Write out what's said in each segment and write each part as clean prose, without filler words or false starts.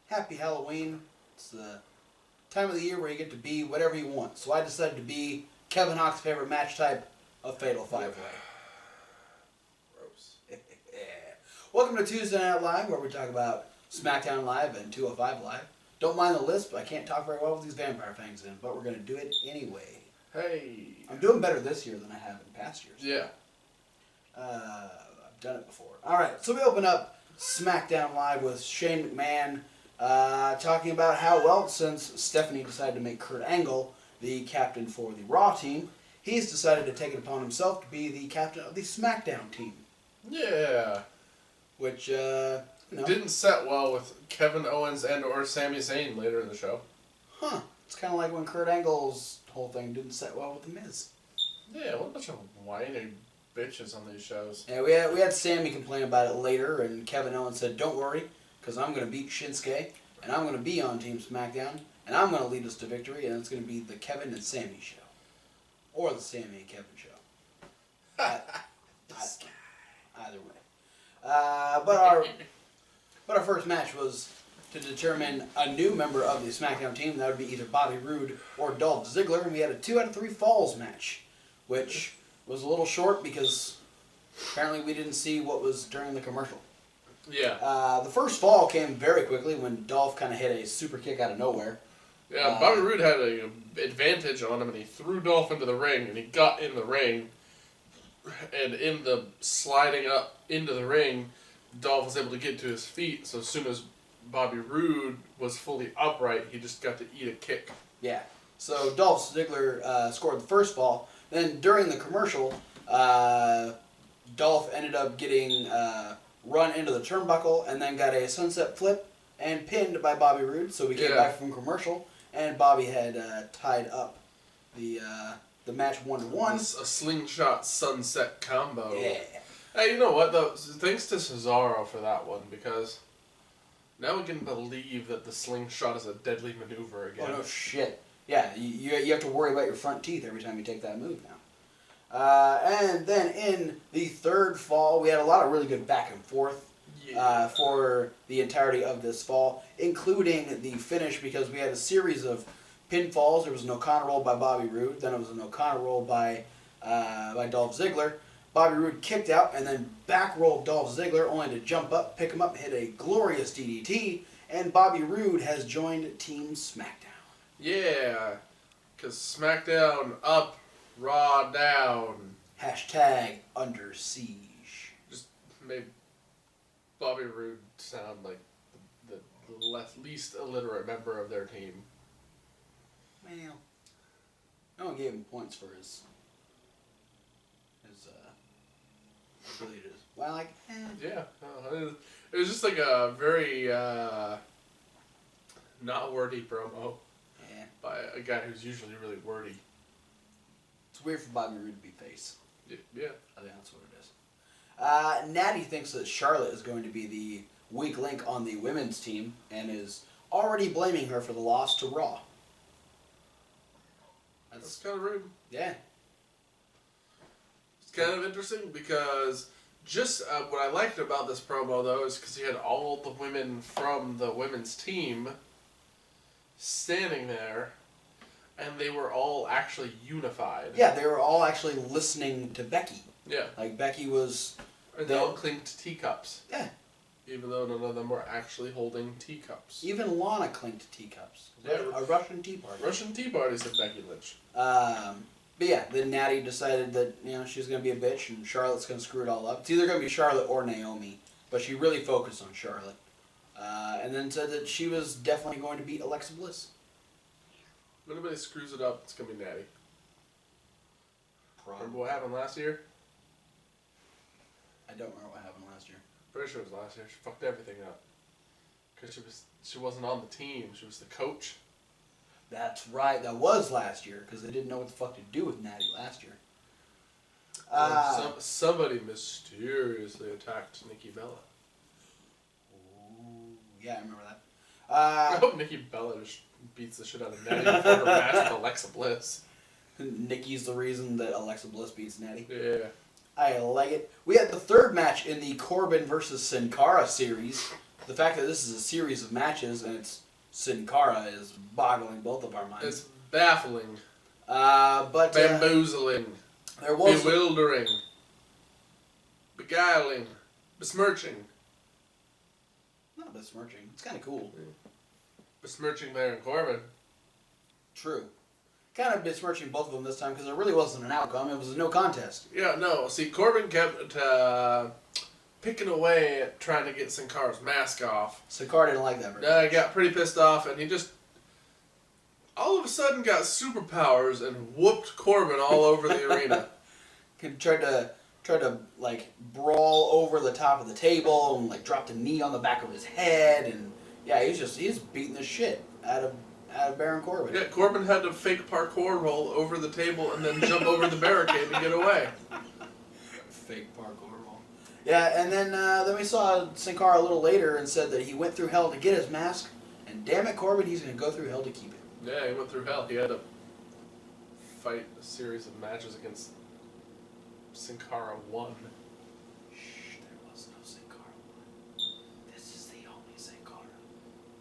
happy Halloween. It's the time of the year where you get to be whatever you want. So I decided to be Kevin Hawk's favorite match type, a Fatal 5-Way. Gross. Welcome to Tuesday Night Live, where we talk about Smackdown Live and 205 Live. Don't mind the list, but I can't talk very well with these vampire fangs in, but we're going to do it anyway. Hey. I'm doing better this year than I have in past years. Yeah. I've done it before. Alright, so we open up Smackdown Live with Shane McMahon talking about how, well, since Stephanie decided to make Kurt Angle the captain for the Raw team, he's decided to take it upon himself to be the captain of the Smackdown team. Yeah. Which, Didn't set well with Kevin Owens and or Sami Zayn later in the show. Huh. It's kind of like when Kurt Angle's whole thing didn't set well with The Miz. Yeah, what a bunch of whiny bitches on these shows. Yeah, we had Sammy complain about it later, and Kevin Owens said, "Don't worry, because I'm going to beat Shinsuke, and I'm going to be on Team SmackDown, and I'm going to lead us to victory, and it's going to be the Kevin and Sammy show. Or the Sammy and Kevin show." Either way. But our first match was to determine a new member of the SmackDown team. That would be either Bobby Roode or Dolph Ziggler, and we had a 2 out of 3 falls match, which was a little short because apparently we didn't see what was during the commercial. Yeah. The first fall came very quickly when Dolph kind of hit a super kick out of nowhere. Yeah, Bobby Roode had an advantage on him, and he threw Dolph into the ring, and he got in the ring, and in the sliding up into the ring, Dolph was able to get to his feet, so as soon as Bobby Roode was fully upright, he just got to eat a kick. Yeah. So Dolph Ziggler scored the first fall. Then during the commercial, Dolph ended up getting run into the turnbuckle and then got a sunset flip and pinned by Bobby Roode. So we came back from commercial, and Bobby had tied up the match 1-1. A slingshot sunset combo. Yeah. Hey, you know what though? Thanks to Cesaro for that one, because now we can believe that the slingshot is a deadly maneuver again. Oh no shit. Yeah, you have to worry about your front teeth every time you take that move now. And then in the third fall, we had a lot of really good back and forth for the entirety of this fall, including the finish, because we had a series of pinfalls. There was an O'Connor roll by Bobby Roode, then it was an O'Connor roll by Dolph Ziggler. Bobby Roode kicked out and then back rolled Dolph Ziggler, only to jump up, pick him up, hit a glorious DDT, and Bobby Roode has joined Team SmackDown. Yeah, because SmackDown up, Raw down. # under siege. Just made Bobby Roode sound like the least illiterate member of their team. Well, no one gave him points for his ability to. Well, like, Yeah, it was just like a very not wordy promo by a guy who's usually really wordy. It's weird for Bobby Roode to be face. Yeah. I think that's what it is. Natty thinks that Charlotte is going to be the weak link on the women's team and is already blaming her for the loss to Raw. That's kind of rude. Yeah. It's kind of interesting because just what I liked about this promo, though, is because you had all the women from the women's team standing there, and they were all actually unified. Yeah, they were all actually listening to Becky. Yeah. Like, Becky was... And they all clinked teacups. Yeah. Even though none of them were actually holding teacups. Even Lana clinked teacups. Yeah. A Russian tea party. Russian tea party, said Becky Lynch. But yeah, then Natty decided that, she's going to be a bitch and Charlotte's going to screw it all up. It's either going to be Charlotte or Naomi, but she really focused on Charlotte. And then said that she was definitely going to beat Alexa Bliss. If anybody screws it up, it's going to be Natty. Probably. Remember what happened last year? I don't remember what happened last year. Pretty sure it was last year. She fucked everything up. Because she wasn't on the team. She was the coach. That's right. That was last year, because they didn't know what the fuck to do with Natty last year. Somebody mysteriously attacked Nikki Bella. Ooh, yeah, I remember that. I hope Nikki Bella just beats the shit out of Natty before her match with Alexa Bliss. Nikki's the reason that Alexa Bliss beats Natty. Yeah. I like it. We had the third match in the Corbin versus Sin Cara series. the fact that this is a series of matches and it's Sin Cara is boggling both of our minds. It's baffling. But Bamboozling. there was bewildering. Beguiling. Besmirching. not besmirching. It's kind of cool. Besmirching Baron Corbin. True. Kind of besmirching both of them this time because there really wasn't an outcome. It was a no contest. Yeah, no. See, Corbin kept picking away at trying to get Sin Cara's mask off. Sin Cara didn't like that very He much. got pretty pissed off, and he just all of a sudden got superpowers and whooped Corbin all over the arena. He tried to like brawl over the top of the table and like dropped a knee on the back of his head, and yeah, he's beating the shit out of Baron Corbin. Yeah, Corbin had to fake parkour roll over the table and then jump over the barricade to get away. Fake parkour roll. Yeah, and then we saw Sin Cara a little later and said that he went through hell to get his mask, and damn it, Corbin, he's gonna go through hell to keep it. Yeah, he went through hell. He had to fight a series of matches against Sin Cara 1. Shh, there was no Sin Cara 1. This is the only Sin Cara.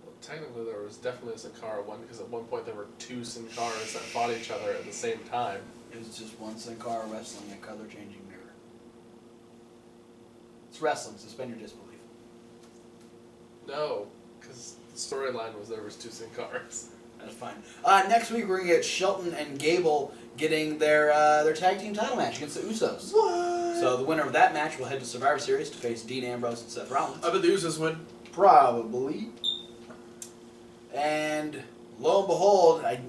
Well, technically, there was definitely a Sin Cara 1 because at one point there were two Sin Caras that fought each other at the same time. It was just one Sin Cara wrestling a color-changing mirror. It's wrestling. Suspend your disbelief. No, because the storyline was there was two Sin Caras. That's fine. Next week we're gonna get Shelton and Gable getting their tag team title match against the Usos. What? So the winner of that match will head to Survivor Series to face Dean Ambrose and Seth Rollins. I bet the Usos win. Probably. And lo and behold, I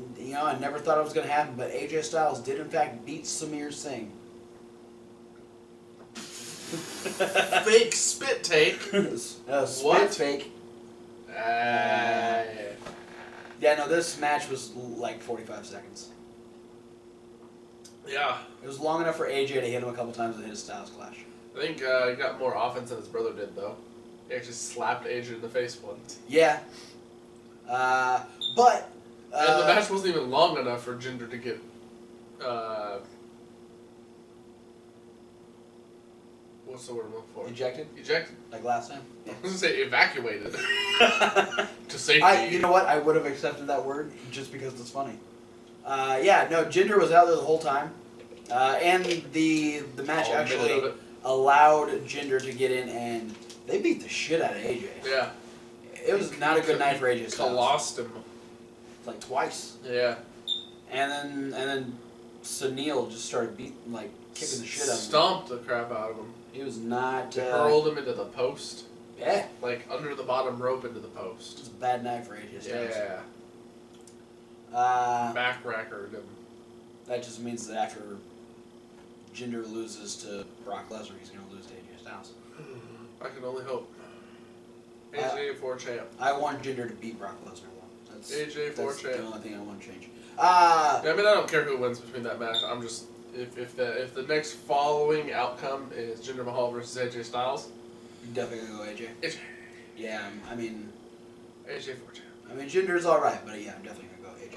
never thought it was gonna happen, but AJ Styles did in fact beat Samir Singh. Fake spit take. Spit What? fake. Yeah, no, this match was like 45 seconds. Yeah. It was long enough for AJ to hit him a couple times and hit his Styles Clash. I think he got more offense than his brother did, though. He actually slapped AJ in the face once. Yeah. But... and the match wasn't even long enough for Jinder to get... what's the word I'm looking for? Ejected? Ejected. Like last time? I was going to say evacuated. To safety. You know what? I would have accepted that word just because it's funny. Yeah, no, Jinder was out there the whole time. And the match All minute of actually it. allowed Jinder to get in, and they beat the shit out of AJ. Yeah. It was not a good night for AJ Styles. Lost him. Like twice. Yeah. And then Sunil just started kicking the shit out of him. Stomped the crap out of him. He was not... hurled him into the post. Yeah. Like under the bottom rope into the It post. was a bad night for AJ Styles. Yeah. Back rackered him. That just means that after Jinder loses to Brock Lesnar, he's going to lose to AJ Styles. I can only hope. AJ 4 champ. I want Jinder to beat Brock Lesnar, though. That's the only thing I want to change. I mean, I don't care who wins between that match. I'm just if the next following outcome is Jinder Mahal versus AJ Styles, You're definitely going to go AJ. AJ. Yeah, I mean, AJ 4 champ. Jinder's all right, but yeah, I'm definitely going to go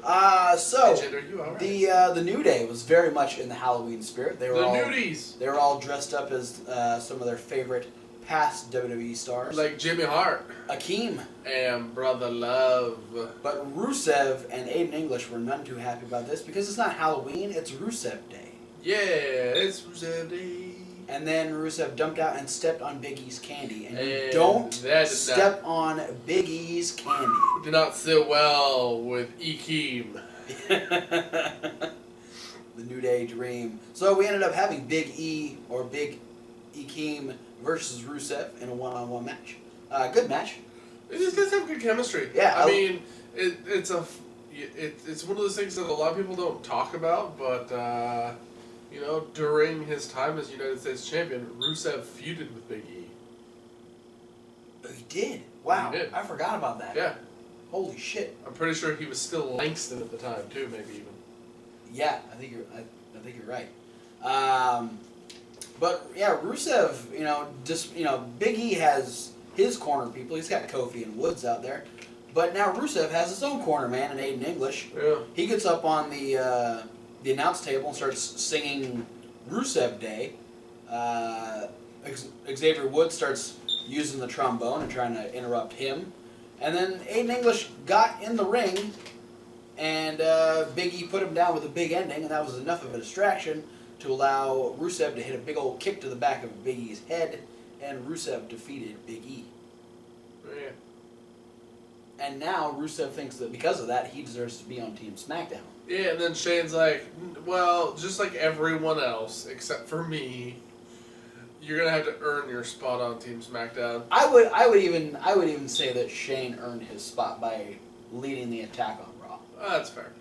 AJ. So Hey, Jinder, you all right? the New Day was very much in the Halloween spirit. They were nudies. They were all dressed up as some of their favorite past WWE stars, Like Jimmy Hart Akeem. and Brother Love. But Rusev and Aiden English were none too happy about this because it's not Halloween, it's Rusev Day. Yeah, it's Rusev Day. And then Rusev dumped out and stepped on Big E's candy. And you And don't that did step on Big E's candy. Did not sit well with Akeem. The New Day Dream. So we ended up having Big E or Big Akeem versus Rusev in a one-on-one match. Good match. These guys have good chemistry. Yeah, I mean, it's one of those things that a lot of people don't talk about, but during his time as United States champion, Rusev feuded with Big E. He did. Wow. He did. I forgot about that. Yeah. Holy shit. I'm pretty sure he was still Langston at the time too, maybe even. Yeah, I think you're right. But yeah, Rusev, Big E has his corner people. He's got Kofi and Woods out there, but now Rusev has his own corner man in Aiden English. Yeah. He gets up on the announce table and starts singing Rusev Day. Xavier Woods starts using the trombone and trying to interrupt him. And then Aiden English got in the ring, and Big E put him down with a big ending, and that was enough of a distraction to allow Rusev to hit a big old kick to the back of Big E's head, and Rusev defeated Big E. Yeah. And now Rusev thinks that because of that, he deserves to be on Team SmackDown. Yeah, and then Shane's like, well, just like everyone else, except for me, you're gonna have to earn your spot on Team SmackDown. I would even say that Shane earned his spot by leading the attack on Raw. That's fair.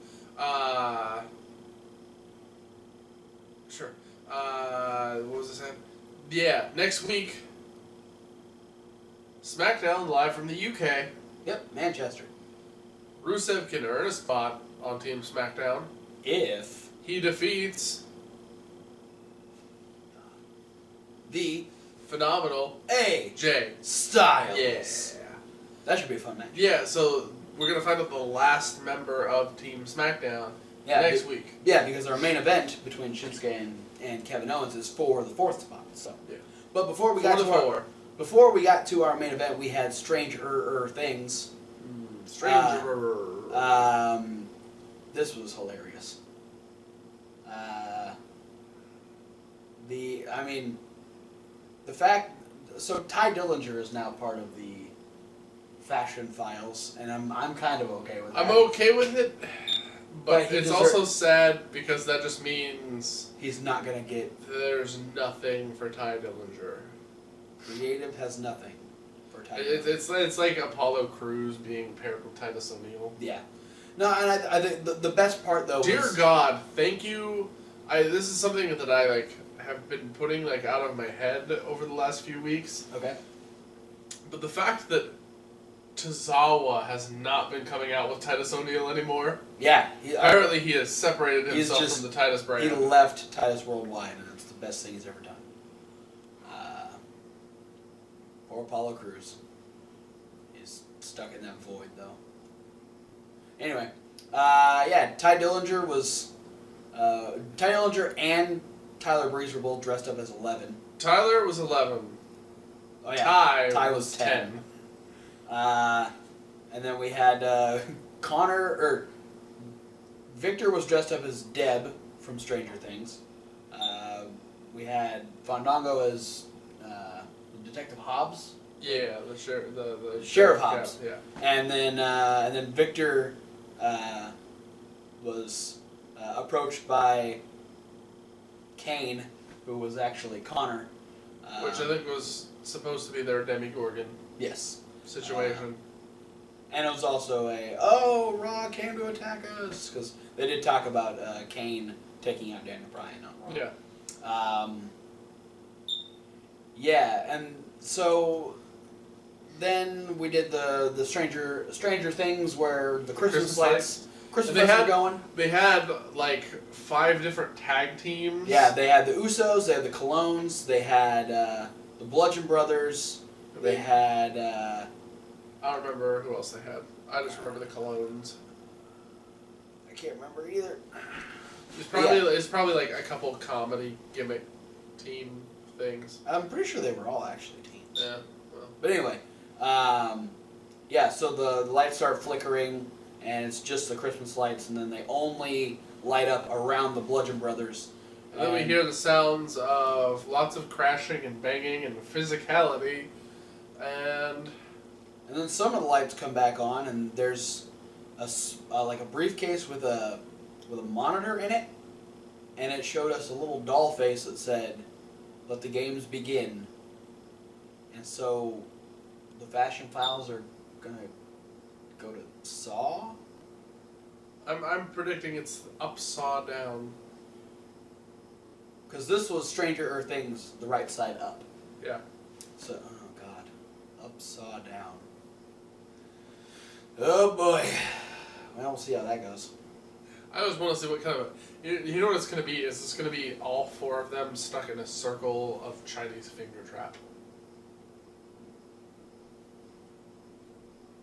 Sure. What was I saying? Yeah, next week, SmackDown live from the UK. Yep, Manchester. Rusev can earn a spot on Team SmackDown If he defeats the phenomenal AJ Styles. Styles. Yeah. That should be a fun match. Yeah, so we're going to find out the last member of Team SmackDown next week. Yeah, because our main event between Shinsuke and Kevin Owens is for the 4th spot. So. Yeah. But before we got to our main event, we had Stranger Things. This was hilarious. The fact, so Ty Dillinger is now part of the Fashion Files, and I'm kind of okay with that. I'm okay with it, but it's also sad because that just means he's not gonna get. There's nothing for Ty Dillinger. Creative has nothing for Ty. It's like Apollo Crews being paired with Titus O'Neil. Yeah. No, and I think the best part though. Dear God, thank you. This is something that I have been putting out of my head over the last few weeks. Okay. But the fact that Tozawa has not been coming out with Titus O'Neil anymore. Yeah. Apparently he has separated himself from the Titus brand. He left Titus Worldwide, and it's the best thing he's ever done. Poor Apollo Crews. He's stuck in that void, though. Anyway, Ty Dillinger was... Ty Dillinger and Tyler Breeze were both dressed up as 11. Tyler was 11. Oh, yeah. Ty was 10. And then we had Victor was dressed up as Deb from Stranger Things. We had Fandango as Detective Hobbs. Yeah, the Sheriff Hobbs. Yeah. And then Victor was approached by Kane, who was actually Connor. Which I think was supposed to be their Demigorgon. Yes. Situation. And it was also Raw came to attack us, because they did talk about Kane taking out Daniel Bryan on Raw. Yeah. And so then we did the Stranger Things where the Christmas lights were going. They had 5 different tag teams. Yeah, they had the Usos, they had the Colognes, they had the Bludgeon Brothers, they had... I don't remember who else they had. I just remember the Colognes. I can't remember either. It's probably a couple comedy gimmick team things. I'm pretty sure they were all actually teams. Yeah. Well. But anyway, so the lights start flickering, and it's just the Christmas lights, and then they only light up around the Bludgeon Brothers. And then we hear the sounds of lots of crashing and banging and physicality, and then some of the lights come back on, and there's a briefcase with a monitor in it, and it showed us a little doll face that said, "Let the games begin." And so, the Fashion Files are gonna go to Saw. I'm predicting it's upside down. Because this was Stranger Things, the right side up. Yeah. So, oh god, upside down. Oh boy. Well, we'll see how that goes. I just want to see what kind of... You know what it's going to be? Is it's going to be all 4 of them stuck in a circle of Chinese finger trap.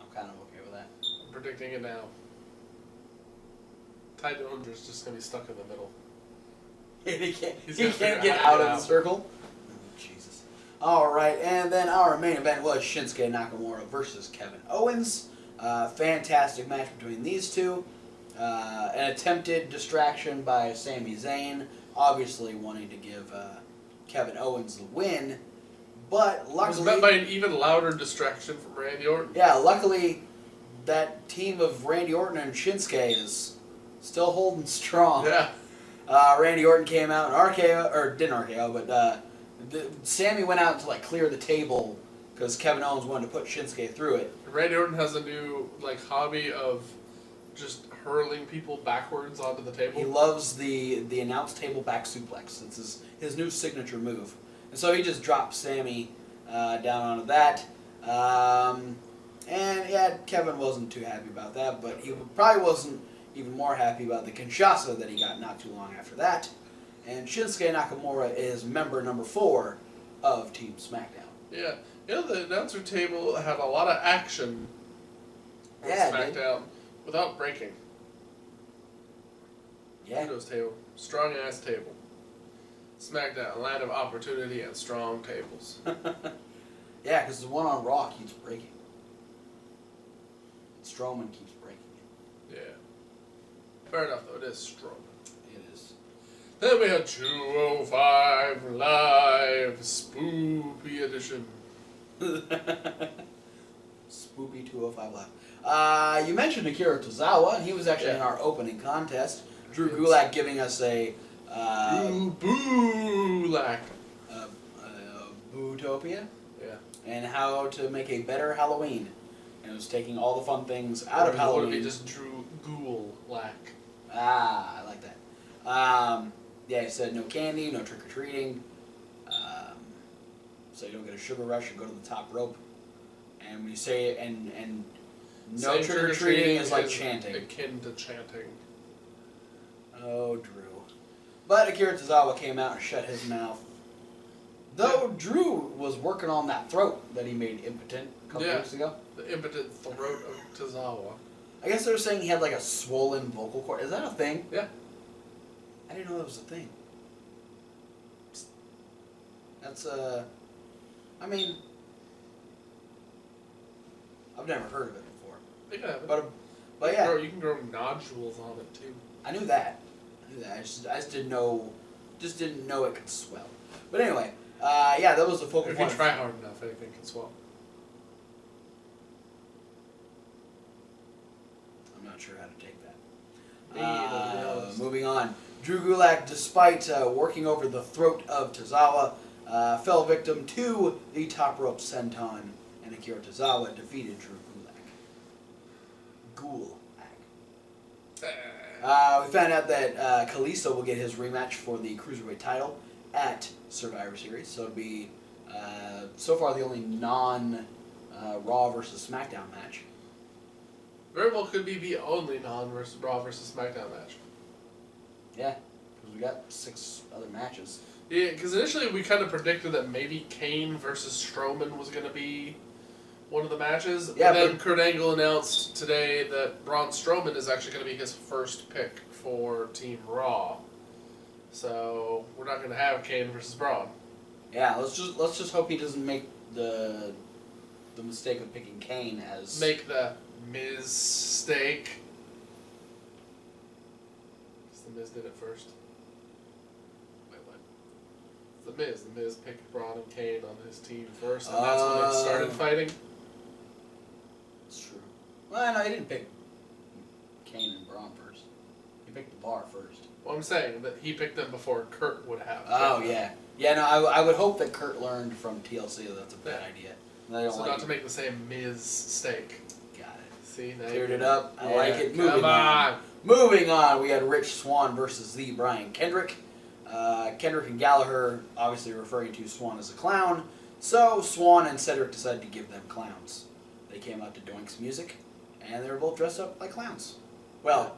I'm kind of okay with that. I'm predicting it now. Ty Dillinger's just going to be stuck in the middle. he can't get out of the circle. Oh, Jesus. All right, and then our main event was Shinsuke Nakamura versus Kevin Owens. Fantastic match between these two. An attempted distraction by Sami Zayn, obviously wanting to give Kevin Owens the win, but luckily... It was met by an even louder distraction from Randy Orton. Yeah, luckily that team of Randy Orton and Shinsuke is still holding strong. Yeah. Randy Orton came out and RKO, or didn't RKO, but Sammy went out to clear the table because Kevin Owens wanted to put Shinsuke through it. Randy Orton has a new hobby of just hurling people backwards onto the table. He loves the announce table back suplex. It's his new signature move. And so he just dropped Sammy down onto that. And yeah, Kevin wasn't too happy about that, but he probably wasn't even more happy about the Kinshasa that he got not too long after that. And Shinsuke Nakamura is member number 4 of Team Smackdown. Yeah. The announcer table had a lot of action on Smackdown without breaking. Yeah. Kudos table. Strong ass table. Smackdown, land of opportunity and strong tables. Yeah, because the one on Raw keeps breaking. Strowman keeps breaking it. Yeah. Fair enough, though. It is Strowman. It is. Then we had 205 Live Spoopy Edition. Spoopy 205 Live. You mentioned Akira Tozawa, and he was actually in our opening contest. Drew Gulak giving us a... Boo-Lack. Bootopia? Yeah. And how to make a better Halloween. And it was taking all the fun things out of Halloween. What if he just drew Ghoul-Lack? Ah, I like that. Yeah, he said no candy, no trick-or-treating. So you don't get a sugar rush and go to the top rope. And when you say it, and no trick-or-treating is like chanting. Akin to chanting. Oh, Drew. But Akira Tozawa came out and shut his mouth. Though Drew was working on that throat that he made impotent a couple weeks ago. The impotent throat of Tozawa. I guess they were saying he had a swollen vocal cord. Is that a thing? Yeah. I didn't know that was a thing. That's, I mean, I've never heard of it before. It can happen. But yeah. You can grow nodules on it, too. I knew that. I just didn't know it could swell. But anyway, yeah, that was the focal point. If you try hard enough, anything can swell. I'm not sure how to take that. Moving on. Drew Gulak, despite working over the throat of Tozawa, fell victim to the top rope senton, and Akira Tozawa defeated Drew Gulak. We found out that Kalisto will get his rematch for the Cruiserweight title at Survivor Series. So it'll be, so far, the only non-Raw versus SmackDown match. Very well could be the only non-Raw versus SmackDown match. Yeah, because we got 6 other matches. Yeah, because initially we kind of predicted that maybe Kane versus Strowman was going to be one of the matches. Yeah, and then Kurt Angle announced today that Braun Strowman is actually going to be his first pick for Team Raw. So we're not going to have Kane versus Braun. Yeah, let's just hope he doesn't make the mistake of picking Kane as the mistake. The Miz did it first. Wait, what? The Miz. The Miz picked Braun and Kane on his team first, and that's when they started fighting. That's true. Well, no, he didn't pick Kane and Braun first. He picked the Bar first. Well, I'm saying that he picked them before Kurt would have. Oh, yeah. Yeah, no, I would hope that Kurt learned from TLC that that's a bad idea. So not to make the same Miz mistake. Got it. See? Now cleared it up. I like it. Moving on. Moving on, we had Rich Swan versus the Brian Kendrick. Kendrick and Gallagher obviously referring to Swan as a clown. So Swan and Cedric decided to give them clowns. They came out to Doink's music, and they were both dressed up like clowns. Well,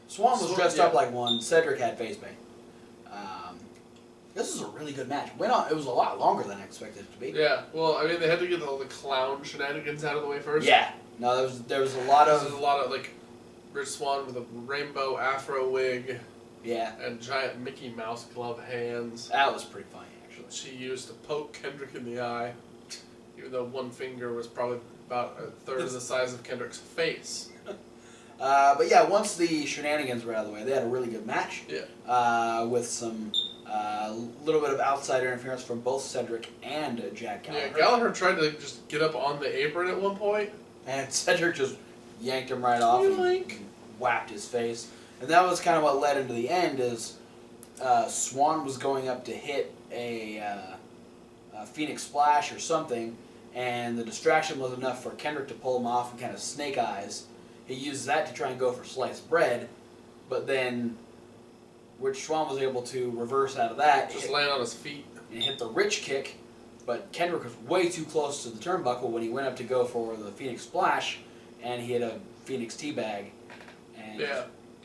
Swan was dressed up like one. Cedric had face paint. This is a really good match. It was a lot longer than I expected it to be. Yeah, well, I mean, they had to get all the clown shenanigans out of the way first. Yeah. No, there was a lot of... There's a lot of, Rich Swan with a rainbow afro wig. Yeah. And giant Mickey Mouse glove hands. That was pretty funny, actually. actually. She used to poke Kendrick in the eye, even though one finger was probably about a third of the size of Kendrick's face. But yeah, once the shenanigans were out of the way, they had a really good match. Yeah. With some little bit of outside interference from both Cedric and Jack Gallagher. Yeah, Gallagher tried to just get up on the apron at one point. And Cedric just yanked him right off and whacked his face. And that was kind of what led into the end is Swan was going up to hit a Phoenix Splash or something, and the distraction was enough for Kendrick to pull him off and kind of snake eyes. He used that to try and go for sliced bread, but then Rich Swan was able to reverse out of that. Just land on his feet. And hit the Rich kick, but Kendrick was way too close to the turnbuckle when he went up to go for the Phoenix Splash, and he hit a Phoenix Teabag. And yeah.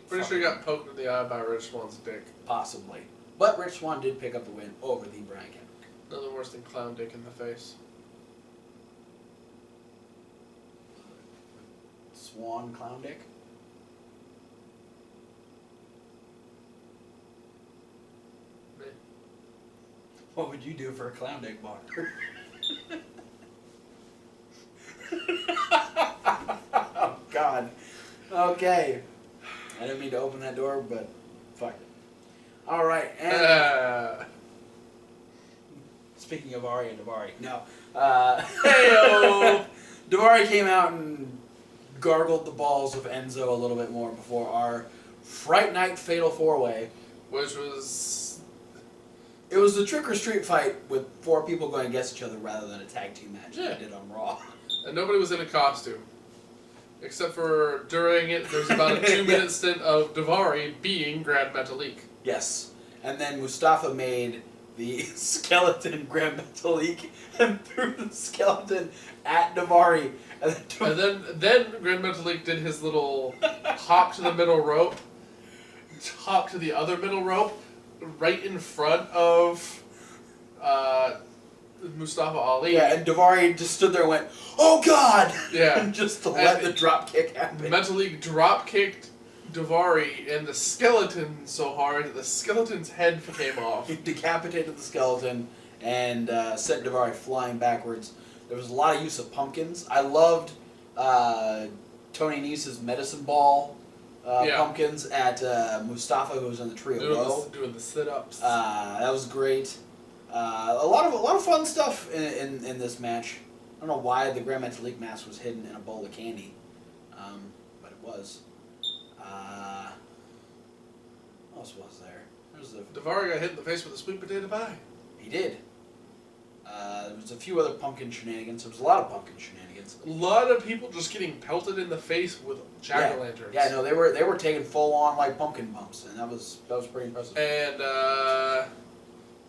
Pretty sure he got poked in the eye by Rich Swan's dick. Possibly. But Rich Swan did pick up the win over the Brian Kendrick. Nothing worse than clown dick in the face. Swan Clown Dick? Me. What would you do for a Clown Dick bar? Oh, God. Okay. I didn't mean to open that door, but fuck it. All right, and speaking of Ari and Davari, no. Heyo! Davari came out and gargled the balls of Enzo a little bit more before our Fright Night Fatal 4-Way. Which was... It was the trick or street fight with 4 people going against each other rather than a tag team match Yeah. they did on Raw. And nobody was in a costume. Except for during it, there's about a 2-minute stint of Davari being Grand Metalik. Yes. And then Mustapha made the skeleton Grand Metalik and threw the skeleton at Davari. And then Grand Metalik did his little hop to the middle rope, hop to the other middle rope, right in front of Mustafa Ali. Yeah, and Davari just stood there and went, "Oh God!" Yeah. And just to let the drop kick happen. Metalik drop kicked Davari and the skeleton so hard that the skeleton's head came off. He decapitated the skeleton and sent Davari flying backwards. There was a lot of use of pumpkins. I loved Tony Nese's medicine ball pumpkins at Mustafa, who was in the trio row. Doing the sit-ups. That was great. A lot of fun stuff in this match. I don't know why the Grand Metalik mask was hidden in a bowl of candy, but it was. What else was there? Davari got hit in the face with a sweet potato pie. He did. There was a few other pumpkin shenanigans. There was a lot of pumpkin shenanigans. A lot of people just getting pelted in the face with jack-o'-lanterns. Yeah, no, they were taking full on like pumpkin bumps, and that was pretty impressive. And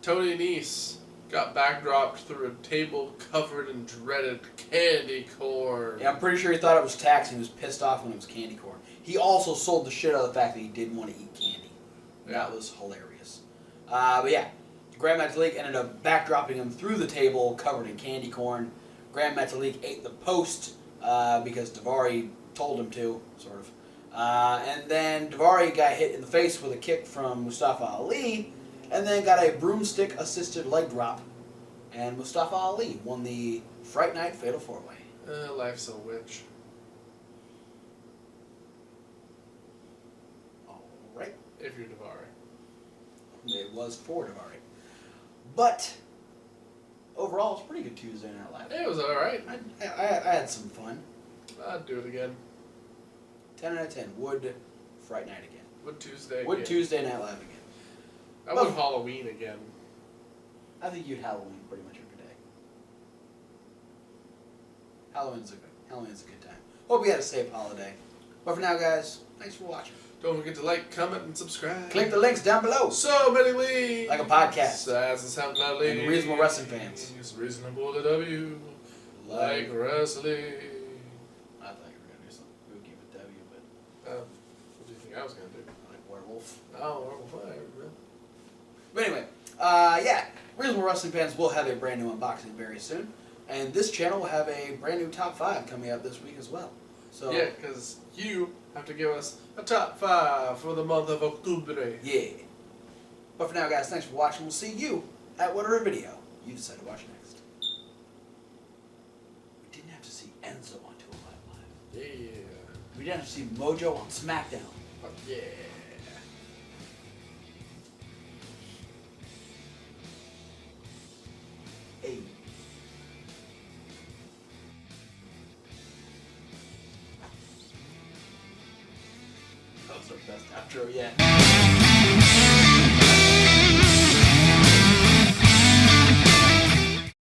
Tony Nese got backdropped through a table covered in dreaded candy corn. Yeah, I'm pretty sure he thought it was tax, and he was pissed off when it was candy corn. He also sold the shit out of the fact that he didn't want to eat candy. Yeah. That was hilarious. But yeah, Grand Metalik ended up backdropping him through the table covered in candy corn. Grand Metalik ate the post because Davari told him to, sort of. And then Davari got hit in the face with a kick from Mustafa Ali, and then got a broomstick-assisted leg drop. And Mustafa Ali won the Fright Night Fatal 4-Way. Life's a witch. Alright. If you're Davari. It was for Davari. But, overall, it's a pretty good Tuesday Night Live. It was alright. I had some fun. I'd do it again. 10 out of 10. Would Fright Night again. Would Tuesday Would again. Tuesday Night Live again. I would Halloween again. I think you'd Halloween pretty much every day. Halloween's a good time. Hope you had a safe holiday. But for now, guys, thanks for watching. Don't forget to like, comment, and subscribe. Click the links down below. So many links. Like a podcast. As the SoundCloud lady. And reasonable wrestling fans. Reasonable to W. Like wrestling. I thought you were going to do something spooky with W, but... What do you think I was going to do? Like werewolf. Oh, Werewolf Fire. But anyway, yeah. Reasonable wrestling fans will have a brand new unboxing very soon. And this channel will have a brand new top 5 coming out this week as well. So yeah, because you have to give us a top 5 for the month of October. Yeah. But for now, guys, thanks for watching. We'll see you at whatever video you decide to watch next. We didn't have to see Enzo on 205 Live. Yeah. We didn't have to see Mojo on Smackdown. Yeah. Hey. That was our best outro yet.